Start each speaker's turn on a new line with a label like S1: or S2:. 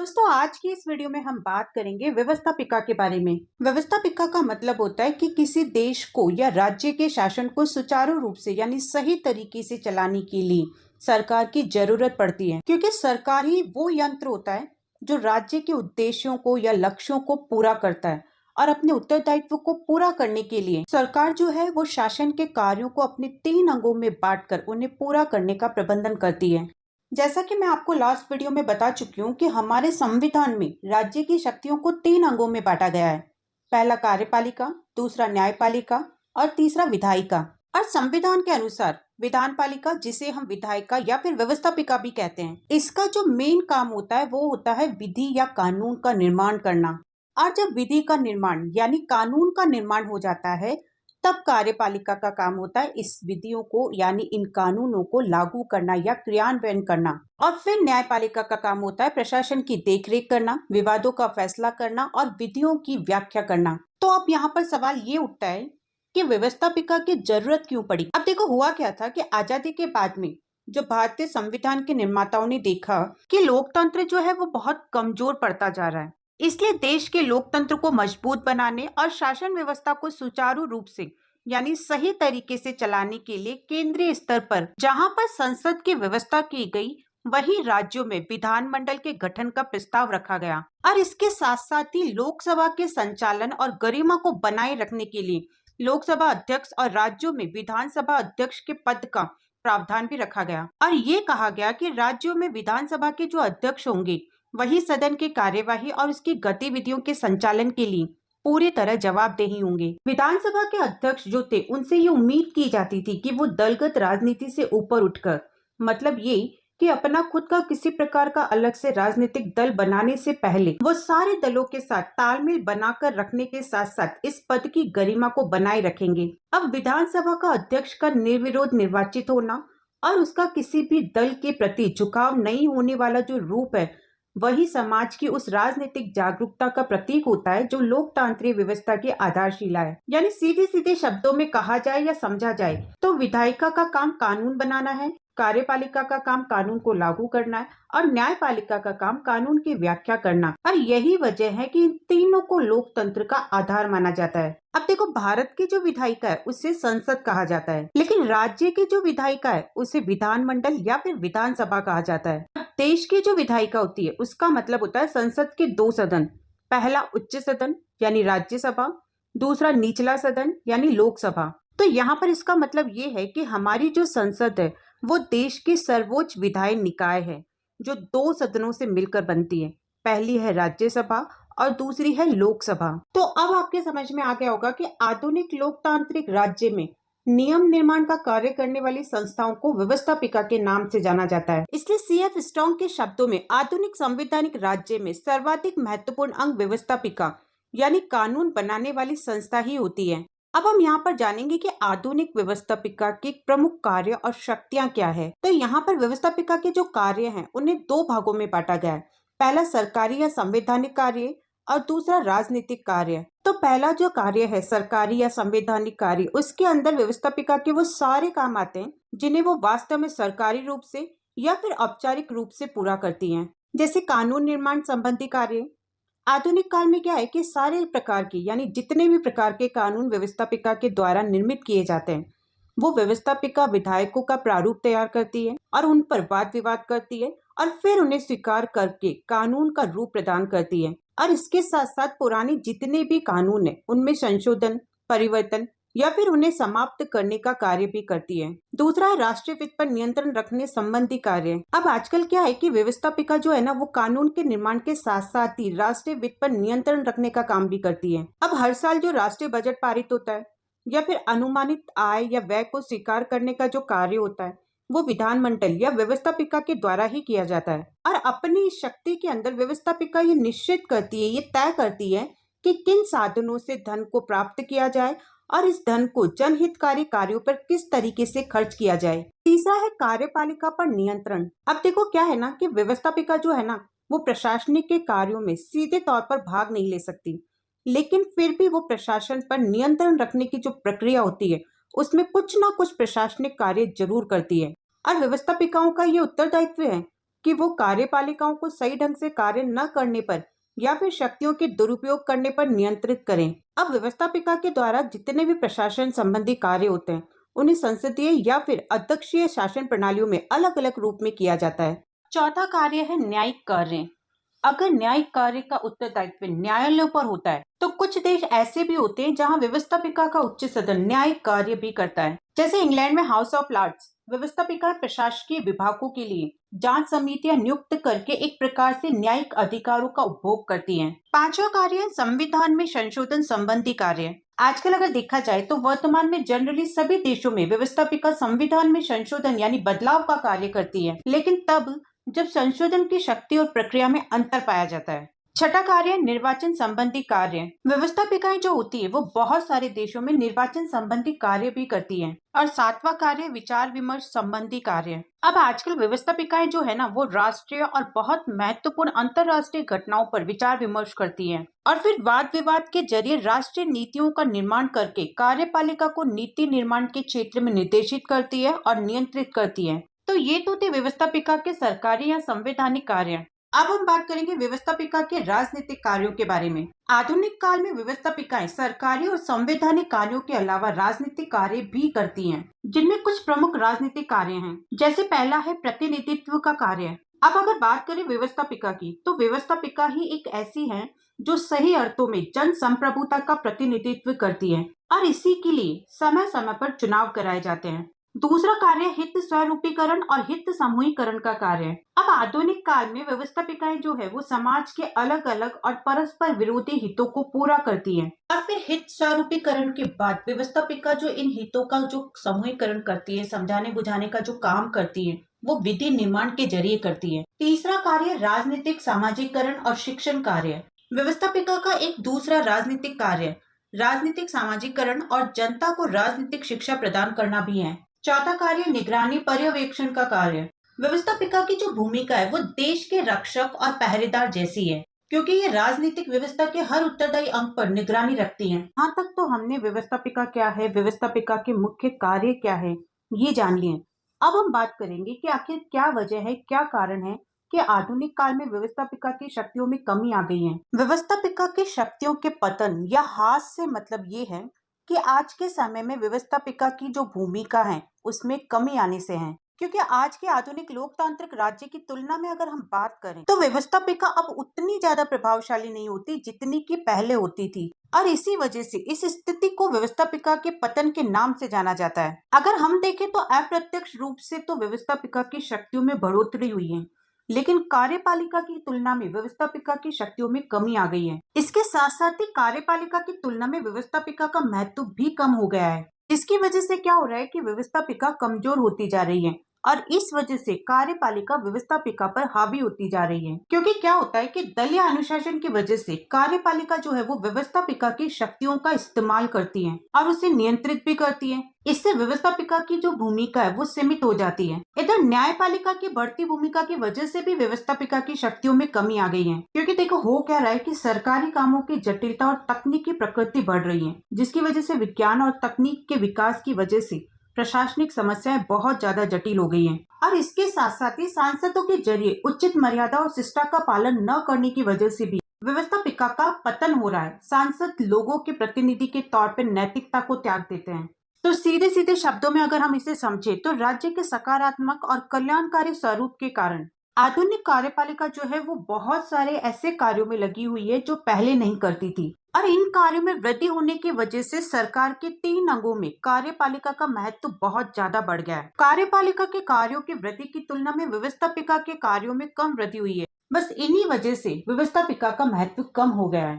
S1: दोस्तों आज की इस वीडियो में हम बात करेंगे व्यवस्थापिका के बारे में। व्यवस्थापिका का मतलब होता है कि किसी देश को या राज्य के शासन को सुचारू रूप से यानी सही तरीके से चलाने के लिए सरकार की जरूरत पड़ती है, क्योंकि सरकार ही वो यंत्र होता है जो राज्य के उद्देश्यों को या लक्ष्यों को पूरा करता है। और अपने उत्तरदायित्व को पूरा करने के लिए सरकार जो है वो शासन के कार्यों को अपने 3 अंगों में बांटकर उन्हें पूरा करने का प्रबंधन करती है। जैसा कि मैं आपको लास्ट वीडियो में बता चुकी हूँ कि हमारे संविधान में राज्य की शक्तियों को 3 अंगों में बांटा गया है। पहला कार्यपालिका, दूसरा न्यायपालिका और तीसरा विधायिका। और संविधान के अनुसार विधानपालिका, जिसे हम विधायिका या फिर व्यवस्थापिका भी कहते हैं, इसका जो मेन काम होता है वो होता है विधि या कानून का निर्माण करना। और जब विधि का निर्माण यानी कानून का निर्माण हो जाता है तब कार्यपालिका का काम होता है इस विधियों को यानी इन कानूनों को लागू करना या क्रियान्वयन करना। और फिर न्यायपालिका का काम होता है प्रशासन की देखरेख करना, विवादों का फैसला करना और विधियों की व्याख्या करना। तो अब यहाँ पर सवाल ये उठता है कि व्यवस्थापिका की जरूरत क्यों पड़ी। अब देखो, हुआ क्या था कि आजादी के बाद में जो भारतीय संविधान के निर्माताओं ने देखा कि लोकतंत्र जो है वो बहुत कमजोर पड़ता जा रहा है, इसलिए देश के लोकतंत्र को मजबूत बनाने और शासन व्यवस्था को सुचारू रूप से यानी सही तरीके से चलाने के लिए केंद्रीय स्तर पर जहां पर संसद की व्यवस्था की गई, वहीं राज्यों में विधानमंडल के गठन का प्रस्ताव रखा गया। और इसके साथ साथ ही लोकसभा के संचालन और गरिमा को बनाए रखने के लिए लोकसभा अध्यक्ष और राज्यों में विधानसभा अध्यक्ष के पद का प्रावधान भी रखा गया। और ये कहा गया कि राज्यों में विधानसभा के जो अध्यक्ष होंगे वही सदन की कार्यवाही और उसकी गतिविधियों के संचालन के लिए पूरी तरह जवाबदेही होंगे। विधानसभा के अध्यक्ष जो थे उनसे ये उम्मीद की जाती थी कि वो दलगत राजनीति से ऊपर उठकर, मतलब ये कि अपना खुद का किसी प्रकार का अलग से राजनीतिक दल बनाने से पहले वो सारे दलों के साथ तालमेल बनाकर रखने के साथ साथ इस पद की गरिमा को बनाए रखेंगे। अब विधानसभा का अध्यक्ष का निर्विरोध निर्वाचित होना और उसका किसी भी दल के प्रति झुकाव नहीं होने वाला जो रूप है, वही समाज की उस राजनीतिक जागरूकता का प्रतीक होता है जो लोकतांत्रिक व्यवस्था की आधारशिला है। यानी सीधे सीधे शब्दों में कहा जाए या समझा जाए तो विधायिका का काम कानून बनाना है, कार्यपालिका का काम कानून को लागू करना है और न्यायपालिका का काम कानून की व्याख्या करना। और यही वजह है कि इन तीनों को लोकतंत्र का आधार माना जाता है। अब देखो, भारत की जो विधायिका है उसे संसद कहा जाता है, लेकिन राज्य की जो विधायिका है उसे विधानमंडल या फिर विधानसभा कहा जाता है। देश की जो विधायिका होती है उसका मतलब होता है संसद के 2 सदन, पहला उच्च सदन यानी राज्यसभा, दूसरा निचला सदन यानी लोकसभा। तो यहाँ पर इसका मतलब ये है कि हमारी जो संसद है वो देश की सर्वोच्च विधायी निकाय है जो 2 सदनों से मिलकर बनती है। पहली है राज्यसभा और दूसरी है लोकसभा। तो अब आपके समझ में आ गया होगा कि आधुनिक लोकतांत्रिक राज्य में नियम निर्माण का कार्य करने वाली संस्थाओं को व्यवस्थापिका के नाम से जाना जाता है। इसलिए सीएफ स्ट्रॉन्ग के शब्दों में आधुनिक संवैधानिक राज्य में सर्वाधिक महत्वपूर्ण अंग व्यवस्थापिका यानी कानून बनाने वाली संस्था ही होती है। अब हम यहाँ पर जानेंगे कि आधुनिक व्यवस्थापिका के प्रमुख कार्य और शक्तियां क्या है। तो यहाँ पर व्यवस्थापिका के जो कार्य हैं उन्हें 2 भागों में बांटा गया है। पहला सरकारी या संवैधानिक कार्य और दूसरा राजनीतिक कार्य। तो पहला जो कार्य है सरकारी या संवैधानिक कार्य, उसके अंदर व्यवस्थापिका के वो सारे काम आते हैं जिन्हें वो वास्तव में सरकारी रूप से या फिर औपचारिक रूप से पूरा करती हैं। जैसे कानून निर्माण संबंधी कार्य। आधुनिक काल में क्या है कि सारे प्रकार की यानी जितने भी प्रकार के कानून व्यवस्थापिका के द्वारा निर्मित किए जाते हैं वो व्यवस्थापिका विधायकों का प्रारूप तैयार करती है और उन पर वाद विवाद करती है और फिर उन्हें स्वीकार करके कानून का रूप प्रदान करती है। और इसके साथ साथ पुराने जितने भी कानून है उनमें संशोधन, परिवर्तन या फिर उन्हें समाप्त करने का कार्य भी करती है। दूसरा है राष्ट्रीय वित्त पर नियंत्रण रखने संबंधी कार्य। अब आजकल क्या है कि व्यवस्थापिका जो है ना वो कानून के निर्माण के साथ साथ ही राष्ट्रीय वित्त पर नियंत्रण रखने का काम भी करती है। अब हर साल जो राष्ट्रीय बजट पारित होता है या फिर अनुमानित आय या व्यय को स्वीकार करने का जो कार्य होता है वो विधानमंडल या व्यवस्थापिका के द्वारा ही किया जाता है। और अपनी शक्ति के अंदर व्यवस्थापिका ये निश्चित करती है, ये तय करती है कि किन साधनों से धन को प्राप्त किया जाए और इस धन को जनहितकारी कार्यों पर किस तरीके से खर्च किया जाए। तीसरा है कार्यपालिका पर नियंत्रण। अब देखो क्या है ना कि व्यवस्थापिका जो है ना वो प्रशासनिक के कार्यों में सीधे तौर पर भाग नहीं ले सकती, लेकिन फिर भी वो प्रशासन पर नियंत्रण रखने की जो प्रक्रिया होती है उसमें कुछ ना कुछ प्रशासनिक कार्य जरूर करती है। और व्यवस्थापिकाओं का ये उत्तरदायित्व है कि वो कार्यपालिकाओं को सही ढंग से कार्य न करने पर या फिर शक्तियों के दुरुपयोग करने पर नियंत्रित करें। अब व्यवस्थापिका के द्वारा जितने भी प्रशासन संबंधी कार्य होते हैं, उन्हें संसदीय या फिर अध्यक्षीय शासन प्रणालियों में अलग अलग रूप में किया जाता है। चौथा कार्य है न्यायिक कार्य। अगर न्यायिक कार्य का उत्तरदायित्व न्यायालयों पर होता है, तो कुछ देश ऐसे भी होते हैं जहां व्यवस्थापिका का उच्च सदन न्यायिक कार्य भी करता है। जैसे इंग्लैंड में हाउस ऑफ लॉर्ड्स व्यवस्थापिका प्रशासकीय विभागों के लिए जांच समितियां नियुक्त करके एक प्रकार से न्यायिक अधिकारों का उपभोग करती हैं। पांचवा कार्य है संविधान में संशोधन संबंधी कार्य। आजकल अगर देखा जाए तो वर्तमान में जनरली सभी देशों में व्यवस्थापिका संविधान में संशोधन यानी बदलाव का कार्य करती है, लेकिन तब जब संशोधन की शक्ति और प्रक्रिया में अंतर पाया जाता है। छठा कार्य निर्वाचन संबंधी कार्य। व्यवस्थापिकाएं जो होती है वो बहुत सारे देशों में निर्वाचन संबंधी कार्य भी करती हैं। और सातवां कार्य विचार विमर्श संबंधी कार्य। अब आजकल व्यवस्थापिकाएं जो है ना वो राष्ट्रीय और बहुत महत्वपूर्ण अंतर्राष्ट्रीय घटनाओं पर विचार विमर्श करती हैं और फिर वाद विवाद के जरिए राष्ट्रीय नीतियों का निर्माण करके कार्यपालिका को नीति निर्माण के क्षेत्र में निर्देशित करती है और नियंत्रित करती है। तो ये तो थे व्यवस्थापिका के सरकारी या संवैधानिक कार्य। अब हम बात करेंगे व्यवस्थापिका के राजनीतिक कार्यों के बारे में। आधुनिक काल में व्यवस्थापिकाएं सरकारी और संवैधानिक कार्यों के अलावा राजनीतिक कार्य भी करती हैं, जिनमें कुछ प्रमुख राजनीतिक कार्य हैं। जैसे पहला है प्रतिनिधित्व का कार्य। अब अगर बात करें व्यवस्थापिका की, तो व्यवस्थापिका ही एक ऐसी है जो सही अर्थों में जन संप्रभुता का प्रतिनिधित्व करती है और इसी के लिए समय समय पर चुनाव कराए जाते हैं। दूसरा कार्य हित स्वरूपीकरण और हित समूहीकरण का कार्य है। अब आधुनिक काल में व्यवस्थापिकाएं जो है वो समाज के अलग अलग और परस्पर विरोधी हितों को पूरा करती हैं। और फिर हित स्वरूपीकरण के बाद व्यवस्थापिका जो इन हितों का जो समूहीकरण करती है, समझाने बुझाने का जो काम करती है, वो विधि निर्माण के जरिए करती है। तीसरा कार्य राजनीतिक सामाजिकरण और शिक्षण कार्य। व्यवस्थापिका का एक दूसरा राजनीतिक कार्य राजनीतिक सामाजिकरण और जनता को राजनीतिक शिक्षा प्रदान करना भी है। चौथा कार्य निगरानी पर्यवेक्षण का कार्य। व्यवस्थापिका की जो भूमिका है वो देश के रक्षक और पहरेदार जैसी है, क्योंकि ये राजनीतिक व्यवस्था के हर उत्तरदायी अंग पर निगरानी रखती हैं। यहाँ तक तो हमने व्यवस्थापिका क्या है, व्यवस्थापिका के मुख्य कार्य क्या है, ये जान लिए। अब हम बात करेंगे कि आखिर क्या वजह है, क्या कारण है कि आधुनिक काल में व्यवस्थापिका की शक्तियों में कमी आ गई है। व्यवस्थापिका की शक्तियों के पतन या ह्रास से मतलब ये है कि आज के समय में व्यवस्थापिका की जो भूमिका है उसमें कमी आने से है, क्योंकि आज के आधुनिक लोकतांत्रिक राज्य की तुलना में अगर हम बात करें तो व्यवस्थापिका अब उतनी ज्यादा प्रभावशाली नहीं होती जितनी की पहले होती थी और इसी वजह से इस स्थिति को व्यवस्थापिका के पतन के नाम से जाना जाता है। अगर हम देखें तो अप्रत्यक्ष रूप से तो व्यवस्थापिका की शक्तियों में बढ़ोतरी हुई है, लेकिन कार्यपालिका की तुलना में व्यवस्थापिका की शक्तियों में कमी आ गई है। इसके साथ साथ ही कार्यपालिका की तुलना में व्यवस्थापिका का महत्व भी कम हो गया है, जिसकी वजह से क्या हो रहा है कि व्यवस्थापिका कमजोर होती जा रही है और इस वजह से कार्यपालिका व्यवस्थापिका पर हावी होती जा रही है। क्योंकि क्या होता है कि दलीय अनुशासन की वजह से कार्यपालिका जो है वो व्यवस्थापिका की शक्तियों का इस्तेमाल करती है और उसे नियंत्रित भी करती है। इससे व्यवस्थापिका की जो भूमिका है वो सीमित हो जाती है। इधर न्यायपालिका की बढ़ती भूमिका की वजह से भी व्यवस्थापिका की शक्तियों में कमी आ गई है, क्योंकि देखो हो क्या रहा है कि सरकारी कामों की जटिलता और तकनीकी प्रकृति बढ़ रही है, जिसकी वजह से विज्ञान और तकनीक के विकास की वजह से प्रशासनिक समस्याएं बहुत ज्यादा जटिल हो गई हैं और इसके साथ साथ ही सांसदों के जरिए उचित मर्यादा और शिष्टा का पालन न करने की वजह से भी व्यवस्थापिका का पतन हो रहा है। सांसद लोगों के प्रतिनिधि के तौर पर नैतिकता को त्याग देते हैं। तो सीधे सीधे शब्दों में अगर हम इसे समझे तो राज्य के सकारात्मक और कल्याणकारी स्वरूप के कारण आधुनिक कार्यपालिका जो है वो बहुत सारे ऐसे कार्यों में लगी हुई है जो पहले नहीं करती थी और इन कार्यों में वृद्धि होने की वजह से सरकार के 3 अंगों में कार्यपालिका का महत्व बहुत ज्यादा बढ़ गया है। कार्यपालिका के कार्यों की वृद्धि की तुलना में व्यवस्थापिका के कार्यों में कम वृद्धि हुई है। बस इन्हीं वजह से व्यवस्थापिका का महत्व कम हो गया है।